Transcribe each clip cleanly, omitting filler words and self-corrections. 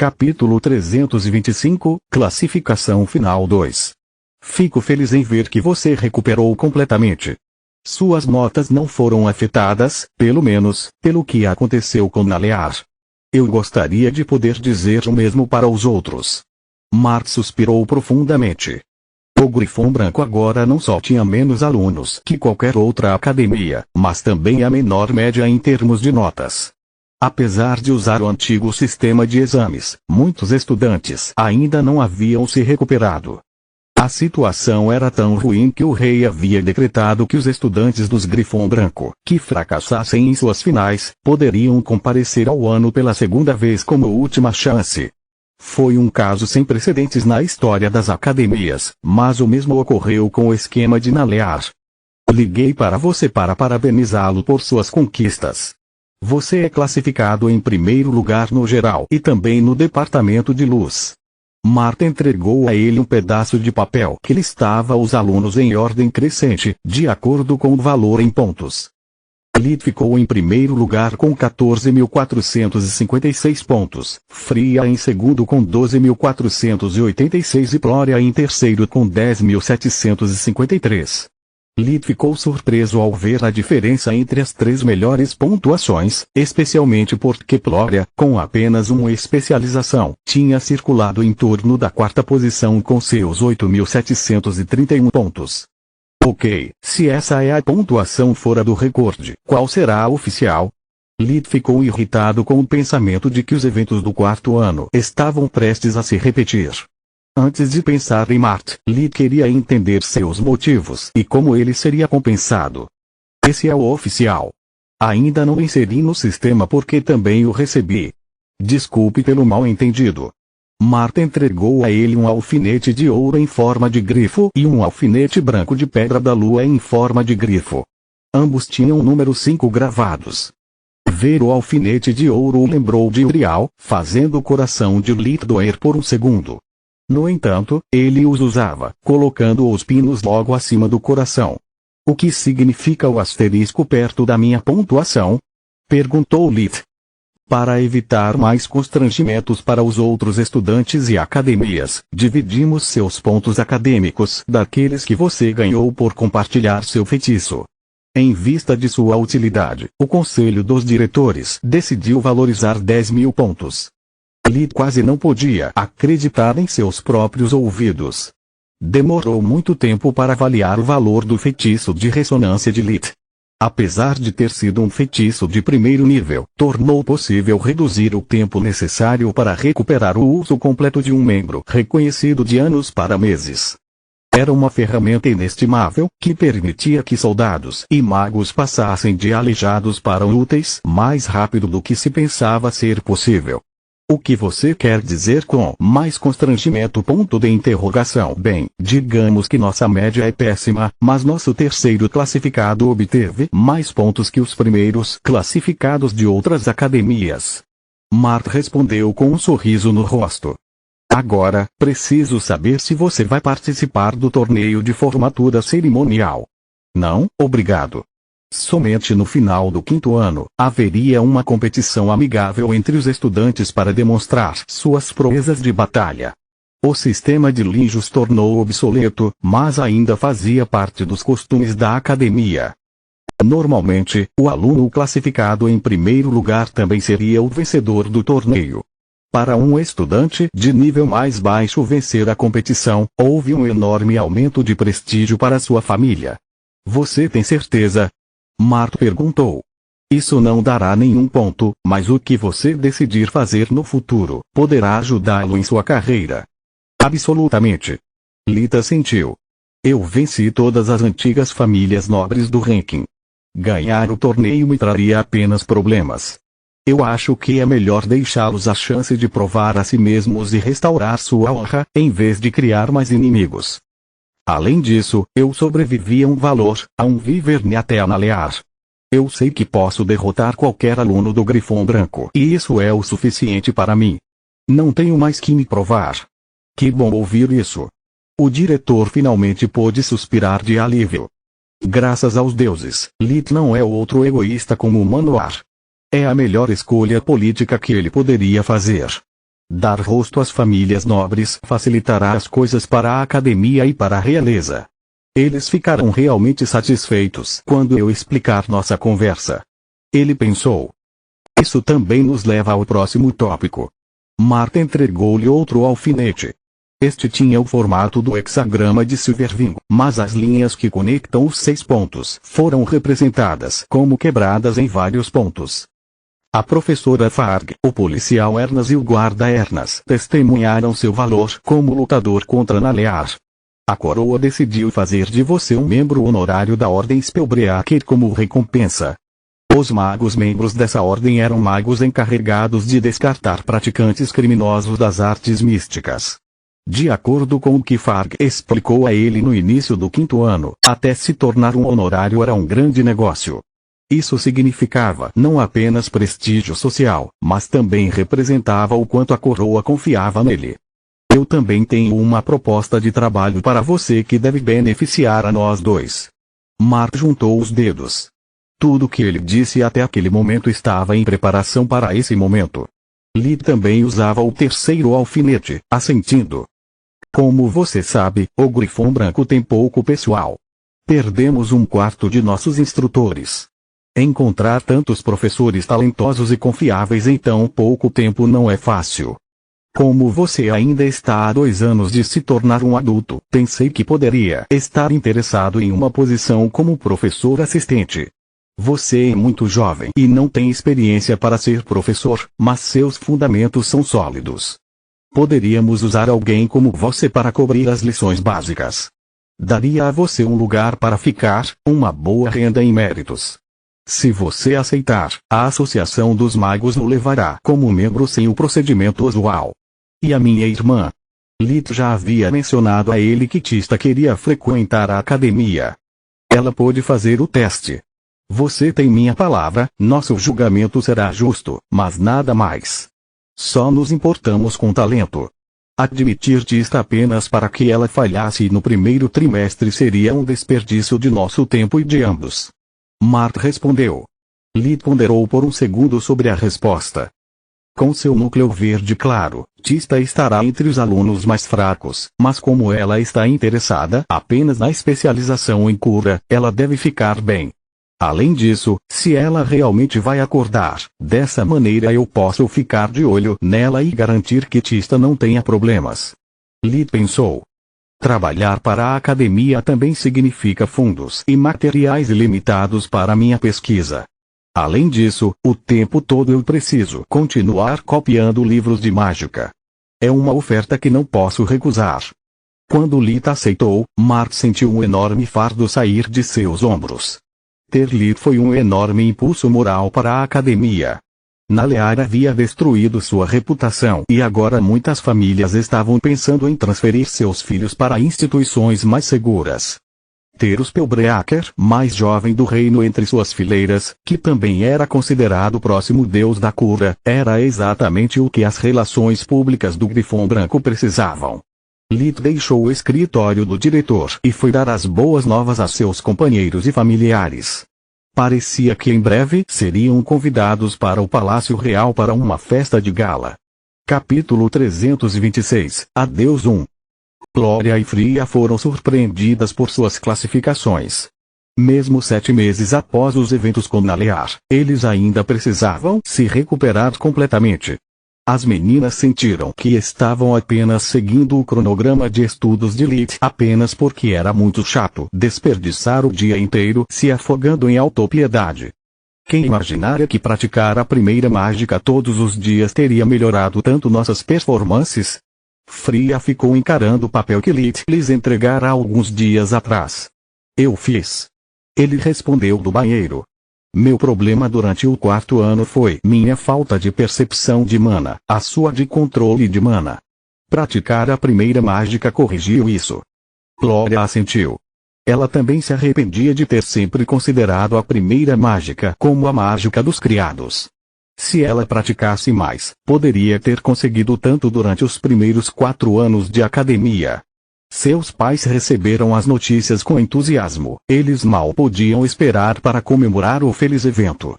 Capítulo 325, Classificação Final 2. Fico feliz em ver que você recuperou completamente. Suas notas não foram afetadas, pelo menos, pelo que aconteceu com Nalear. Eu gostaria de poder dizer o mesmo para os outros. Mart suspirou profundamente. O Grifão Branco agora não só tinha menos alunos que qualquer outra academia, mas também a menor média em termos de notas. Apesar de usar o antigo sistema de exames, muitos estudantes ainda não haviam se recuperado. A situação era tão ruim que o rei havia decretado que os estudantes dos Grifão Branco, que fracassassem em suas finais, poderiam comparecer ao ano pela segunda vez como última chance. Foi um caso sem precedentes na história das academias, mas o mesmo ocorreu com o esquema de Nalear. Liguei para você para parabenizá-lo por suas conquistas. Você é classificado em primeiro lugar no geral e também no departamento de luz. Marta entregou a ele um pedaço de papel que listava os alunos em ordem crescente, de acordo com o valor em pontos. Lit ficou em primeiro lugar com 14.456 pontos, Fria em segundo com 12.486 e Glória em terceiro com 10.753. Lit ficou surpreso ao ver a diferença entre as três melhores pontuações, especialmente porque Glória, com apenas uma especialização, tinha circulado em torno da quarta posição com seus 8.731 pontos. Ok, se essa é a pontuação fora do recorde, qual será a oficial? Lit ficou irritado com o pensamento de que os eventos do quarto ano estavam prestes a se repetir. Antes de pensar em Mart, Lit queria entender seus motivos e como ele seria compensado. Esse é o oficial. Ainda não inseri no sistema porque também o recebi. Desculpe pelo mal-entendido. Mart entregou a ele um alfinete de ouro em forma de grifo e um alfinete branco de pedra da lua em forma de grifo. Ambos tinham o número 5 gravados. Ver o alfinete de ouro o lembrou de Uriel, fazendo o coração de Lit doer por um segundo. No entanto, ele os usava, colocando os pinos logo acima do coração. O que significa o asterisco perto da minha pontuação? Perguntou Lit. Para evitar mais constrangimentos para os outros estudantes e academias, dividimos seus pontos acadêmicos daqueles que você ganhou por compartilhar seu feitiço. Em vista de sua utilidade, o Conselho dos Diretores decidiu valorizar 10.000 pontos. Lit quase não podia acreditar em seus próprios ouvidos. Demorou muito tempo para avaliar o valor do feitiço de ressonância de Lit. Apesar de ter sido um feitiço de primeiro nível, tornou possível reduzir o tempo necessário para recuperar o uso completo de um membro reconhecido de anos para meses. Era uma ferramenta inestimável, que permitia que soldados e magos passassem de aleijados para úteis mais rápido do que se pensava ser possível. O que você quer dizer com mais constrangimento? Ponto de interrogação. Bem, digamos que nossa média é péssima, mas nosso terceiro classificado obteve mais pontos que os primeiros classificados de outras academias. Mart respondeu com um sorriso no rosto. Agora, preciso saber se você vai participar do torneio de formatura cerimonial. Não, obrigado. Somente no final do quinto ano, haveria uma competição amigável entre os estudantes para demonstrar suas proezas de batalha. O sistema de linjos tornou obsoleto, mas ainda fazia parte dos costumes da academia. Normalmente, o aluno classificado em primeiro lugar também seria o vencedor do torneio. Para um estudante de nível mais baixo vencer a competição, houve um enorme aumento de prestígio para sua família. Você tem certeza? Mart perguntou. Isso não dará nenhum ponto, mas o que você decidir fazer no futuro, poderá ajudá-lo em sua carreira. Absolutamente. Lit assentiu. Eu venci todas as antigas famílias nobres do ranking. Ganhar o torneio me traria apenas problemas. Eu acho que é melhor deixá-los a chance de provar a si mesmos e restaurar sua honra, em vez de criar mais inimigos. Além disso, eu sobrevivi a um valor, a um Wyvern até a Nalear. Eu sei que posso derrotar qualquer aluno do Grifão Branco e isso é o suficiente para mim. Não tenho mais que me provar. Que bom ouvir isso. O diretor finalmente pôde suspirar de alívio. Graças aos deuses, Lit não é outro egoísta como o Manoar. É a melhor escolha política que ele poderia fazer. Dar rosto às famílias nobres facilitará as coisas para a academia e para a realeza. Eles ficarão realmente satisfeitos quando eu explicar nossa conversa. Ele pensou. Isso também nos leva ao próximo tópico. Marta entregou-lhe outro alfinete. Este tinha o formato do hexagrama de Silverving, mas as linhas que conectam os 6 pontos foram representadas como quebradas em vários pontos. A professora Farg, o policial Ernas e o guarda Ernas testemunharam seu valor como lutador contra Nalear. A coroa decidiu fazer de você um membro honorário da Ordem Spellbreaker como recompensa. Os magos membros dessa ordem eram magos encarregados de descartar praticantes criminosos das artes místicas. De acordo com o que Farg explicou a ele no início do 5º ano, até se tornar um honorário era um grande negócio. Isso significava não apenas prestígio social, mas também representava o quanto a coroa confiava nele. Eu também tenho uma proposta de trabalho para você que deve beneficiar a nós dois. Mark juntou os dedos. Tudo o que ele disse até aquele momento estava em preparação para esse momento. Lee também usava o terceiro alfinete, assentindo. Como você sabe, o Grifão Branco tem pouco pessoal. Perdemos um quarto de nossos instrutores. Encontrar tantos professores talentosos e confiáveis em tão pouco tempo não é fácil. Como você ainda está há 2 anos de se tornar um adulto, pensei que poderia estar interessado em uma posição como professor assistente. Você é muito jovem e não tem experiência para ser professor, mas seus fundamentos são sólidos. Poderíamos usar alguém como você para cobrir as lições básicas. Daria a você um lugar para ficar, uma boa renda em méritos. Se você aceitar, a Associação dos Magos o levará como membro sem o procedimento usual. E a minha irmã? Lito já havia mencionado a ele que Tista queria frequentar a academia. Ela pôde fazer o teste. Você tem minha palavra, nosso julgamento será justo, mas nada mais. Só nos importamos com talento. Admitir Tista apenas para que ela falhasse no primeiro trimestre seria um desperdício de nosso tempo e de ambos. Mark respondeu. Lee ponderou por um segundo sobre a resposta. Com seu núcleo verde claro, Tista estará entre os alunos mais fracos, mas como ela está interessada apenas na especialização em cura, ela deve ficar bem. Além disso, se ela realmente vai acordar, dessa maneira eu posso ficar de olho nela e garantir que Tista não tenha problemas. Lee pensou. Trabalhar para a academia também significa fundos e materiais ilimitados para minha pesquisa. Além disso, o tempo todo eu preciso continuar copiando livros de mágica. É uma oferta que não posso recusar. Quando Lita aceitou, Mark sentiu um enorme fardo sair de seus ombros. Ter Lee foi um enorme impulso moral para a academia. Nalear havia destruído sua reputação e agora muitas famílias estavam pensando em transferir seus filhos para instituições mais seguras. Ter o Spellbreaker mais jovem do reino entre suas fileiras, que também era considerado o próximo deus da cura, era exatamente o que as relações públicas do Grifão Branco precisavam. Lee deixou o escritório do diretor e foi dar as boas novas a seus companheiros e familiares. Parecia que em breve seriam convidados para o Palácio Real para uma festa de gala. Capítulo 326, Adeus 1. Glória e Fria foram surpreendidas por suas classificações. Mesmo 7 meses após os eventos com Nalear, eles ainda precisavam se recuperar completamente. As meninas sentiram que estavam apenas seguindo o cronograma de estudos de Lee apenas porque era muito chato desperdiçar o dia inteiro se afogando em autopiedade. Quem imaginara que praticar a primeira mágica todos os dias teria melhorado tanto nossas performances? Fria ficou encarando o papel que Lee lhes entregara alguns dias atrás. Eu fiz. Ele respondeu do banheiro. Meu problema durante o 4º ano foi minha falta de percepção de mana, a sua de controle de mana. Praticar a primeira mágica corrigiu isso. Glória assentiu. Ela também se arrependia de ter sempre considerado a primeira mágica como a mágica dos criados. Se ela praticasse mais, poderia ter conseguido tanto durante os primeiros 4 anos de academia. Seus pais receberam as notícias com entusiasmo, eles mal podiam esperar para comemorar o feliz evento.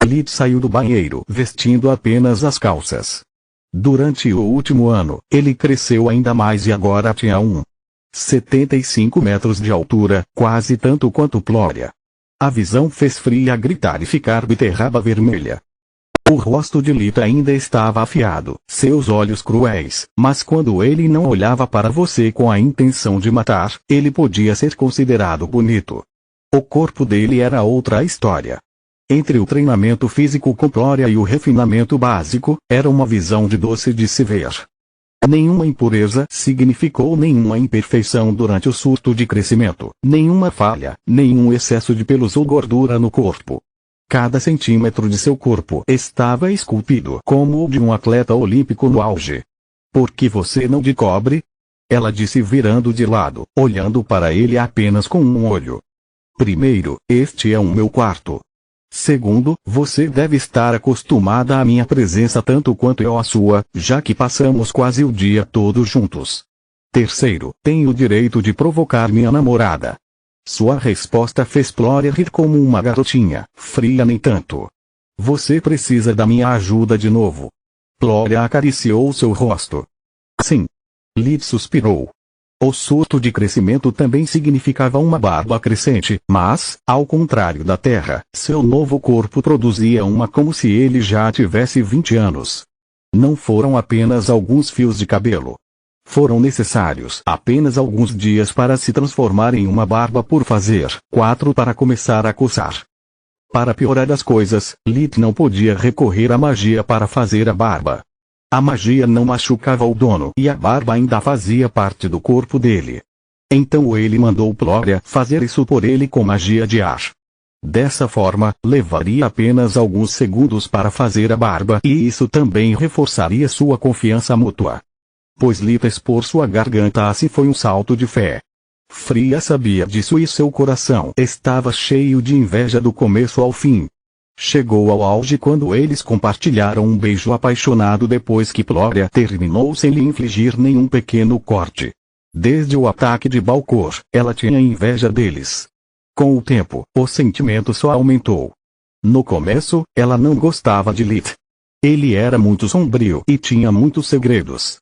Lee saiu do banheiro vestindo apenas as calças. Durante o último ano, ele cresceu ainda mais e agora tinha 75 metros de altura, quase tanto quanto Plória. A visão fez Fria gritar e ficar beterraba vermelha. O rosto de Lita ainda estava afiado, seus olhos cruéis, mas quando ele não olhava para você com a intenção de matar, ele podia ser considerado bonito. O corpo dele era outra história. Entre o treinamento físico com Plória e o refinamento básico, era uma visão de doce de se ver. Nenhuma impureza significou nenhuma imperfeição durante o surto de crescimento, nenhuma falha, nenhum excesso de pelos ou gordura no corpo. Cada centímetro de seu corpo estava esculpido como o de um atleta olímpico no auge. Por que você não de cobre? Ela disse virando de lado, olhando para ele apenas com um olho. Primeiro, este é o meu quarto. Segundo, você deve estar acostumada à minha presença tanto quanto eu à sua, já que passamos quase o dia todo juntos. Terceiro, tenho o direito de provocar minha namorada. Sua resposta fez Plória rir como uma garotinha, Fria nem tanto. Você precisa da minha ajuda de novo. Plória acariciou seu rosto. Sim. Lid suspirou. O surto de crescimento também significava uma barba crescente, mas, ao contrário da Terra, seu novo corpo produzia uma como se ele já tivesse 20 anos. Não foram apenas alguns fios de cabelo. Foram necessários apenas alguns dias para se transformar em uma barba por fazer, 4 para começar a coçar. Para piorar as coisas, Lid não podia recorrer à magia para fazer a barba. A magia não machucava o dono e a barba ainda fazia parte do corpo dele. Então ele mandou Plória fazer isso por ele com magia de ar. Dessa forma, levaria apenas alguns segundos para fazer a barba e isso também reforçaria sua confiança mútua. Pois Lita expor sua garganta assim foi um salto de fé. Fria sabia disso e seu coração estava cheio de inveja do começo ao fim. Chegou ao auge quando eles compartilharam um beijo apaixonado depois que Plória terminou sem lhe infligir nenhum pequeno corte. Desde o ataque de Balcor, ela tinha inveja deles. Com o tempo, o sentimento só aumentou. No começo, ela não gostava de Lid. Ele era muito sombrio e tinha muitos segredos.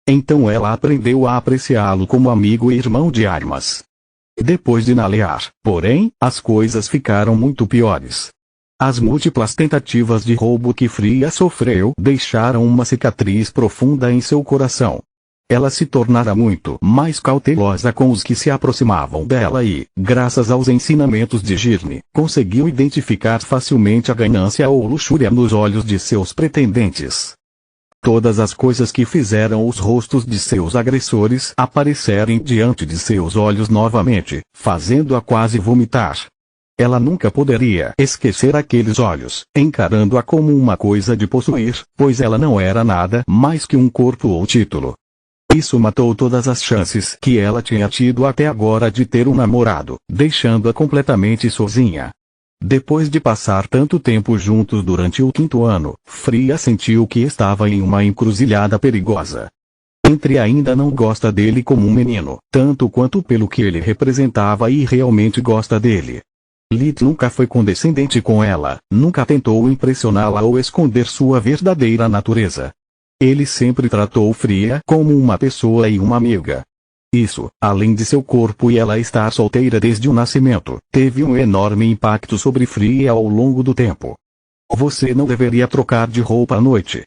Então ela aprendeu a apreciá-lo como amigo e irmão de armas. Depois de nalear, porém, as coisas ficaram muito piores. As múltiplas tentativas de roubo que Fria sofreu deixaram uma cicatriz profunda em seu coração. Ela se tornara muito mais cautelosa com os que se aproximavam dela e, graças aos ensinamentos de Girne, conseguiu identificar facilmente a ganância ou luxúria nos olhos de seus pretendentes. Todas as coisas que fizeram os rostos de seus agressores aparecerem diante de seus olhos novamente, fazendo-a quase vomitar. Ela nunca poderia esquecer aqueles olhos, encarando-a como uma coisa de possuir, pois ela não era nada mais que um corpo ou título. Isso matou todas as chances que ela tinha tido até agora de ter um namorado, deixando-a completamente sozinha. Depois de passar tanto tempo juntos durante o 5º ano, Fria sentiu que estava em uma encruzilhada perigosa. Entre ainda não gosta dele como um menino, tanto quanto pelo que ele representava e realmente gosta dele. Lid nunca foi condescendente com ela, nunca tentou impressioná-la ou esconder sua verdadeira natureza. Ele sempre tratou Fria como uma pessoa e uma amiga. Isso, além de seu corpo e ela estar solteira desde o nascimento, teve um enorme impacto sobre Fria ao longo do tempo. Você não deveria trocar de roupa à noite?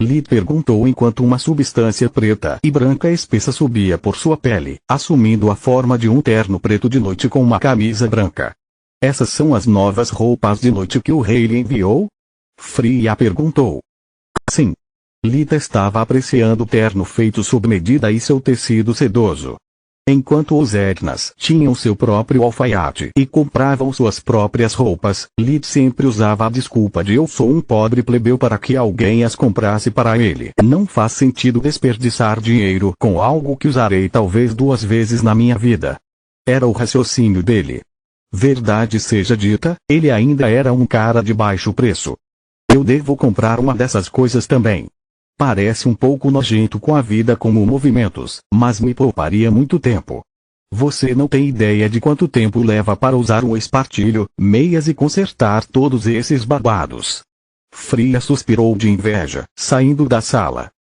Lid perguntou enquanto uma substância preta e branca espessa subia por sua pele, assumindo a forma de um terno preto de noite com uma camisa branca. Essas são as novas roupas de noite que o rei lhe enviou? Fria perguntou. Sim. Lita estava apreciando o terno feito sob medida e seu tecido sedoso. Enquanto os Etnas tinham seu próprio alfaiate e compravam suas próprias roupas, Lid sempre usava a desculpa de eu sou um pobre plebeu para que alguém as comprasse para ele. Não faz sentido desperdiçar dinheiro com algo que usarei talvez 2 vezes na minha vida. Era o raciocínio dele. Verdade seja dita, ele ainda era um cara de baixo preço. Eu devo comprar uma dessas coisas também. Parece um pouco nojento com a vida como movimentos, mas me pouparia muito tempo. Você não tem ideia de quanto tempo leva para usar um espartilho, meias e consertar todos esses babados. Fria suspirou de inveja, saindo da sala.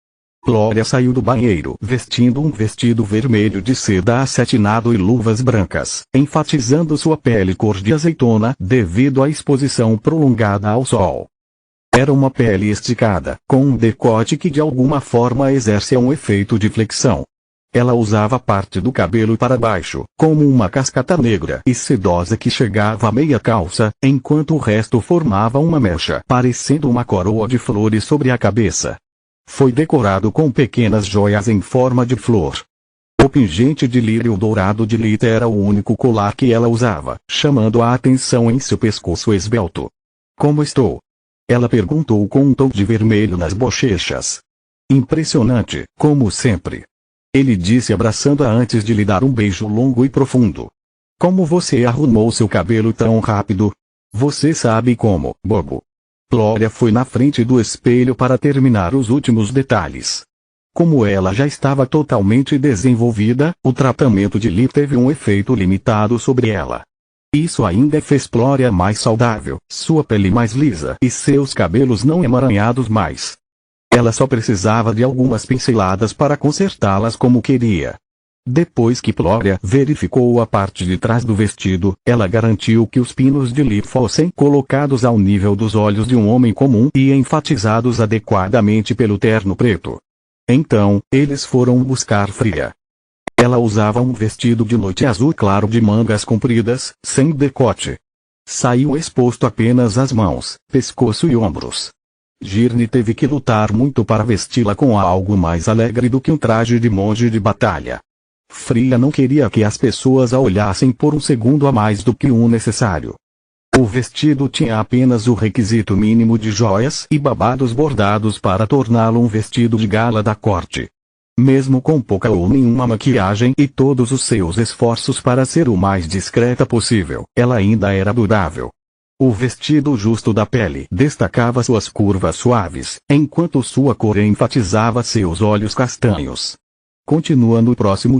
Glória saiu do banheiro vestindo um vestido vermelho de seda acetinado e luvas brancas, enfatizando sua pele cor de azeitona devido à exposição prolongada ao sol. Era uma pele esticada, com um decote que de alguma forma exerce um efeito de flexão. Ela usava parte do cabelo para baixo, como uma cascata negra e sedosa que chegava à meia calça, enquanto o resto formava uma mecha, parecendo uma coroa de flores sobre a cabeça. Foi decorado com pequenas joias em forma de flor. O pingente de lírio dourado de Lita era o único colar que ela usava, chamando a atenção em seu pescoço esbelto. Como estou? Ela perguntou com um tom de vermelho nas bochechas. Impressionante, como sempre. Ele disse abraçando-a antes de lhe dar um beijo longo e profundo. Como você arrumou seu cabelo tão rápido? Você sabe como, bobo. Glória foi na frente do espelho para terminar os últimos detalhes. Como ela já estava totalmente desenvolvida, o tratamento de Lee teve um efeito limitado sobre ela. Isso ainda fez Glória mais saudável, sua pele mais lisa e seus cabelos não emaranhados mais. Ela só precisava de algumas pinceladas para consertá-las como queria. Depois que Glória verificou a parte de trás do vestido, ela garantiu que os pinos de Lee fossem colocados ao nível dos olhos de um homem comum e enfatizados adequadamente pelo terno preto. Então, eles foram buscar Fria. Ela usava um vestido de noite azul claro de mangas compridas, sem decote. Saiu exposto apenas as mãos, pescoço e ombros. Girne teve que lutar muito para vesti-la com algo mais alegre do que um traje de monge de batalha. Fria não queria que as pessoas a olhassem por um segundo a mais do que o necessário. O vestido tinha apenas o requisito mínimo de joias e babados bordados para torná-lo um vestido de gala da corte. Mesmo com pouca ou nenhuma maquiagem e todos os seus esforços para ser o mais discreta possível, ela ainda era durável. O vestido justo da pele destacava suas curvas suaves, enquanto sua cor enfatizava seus olhos castanhos. Continua no próximo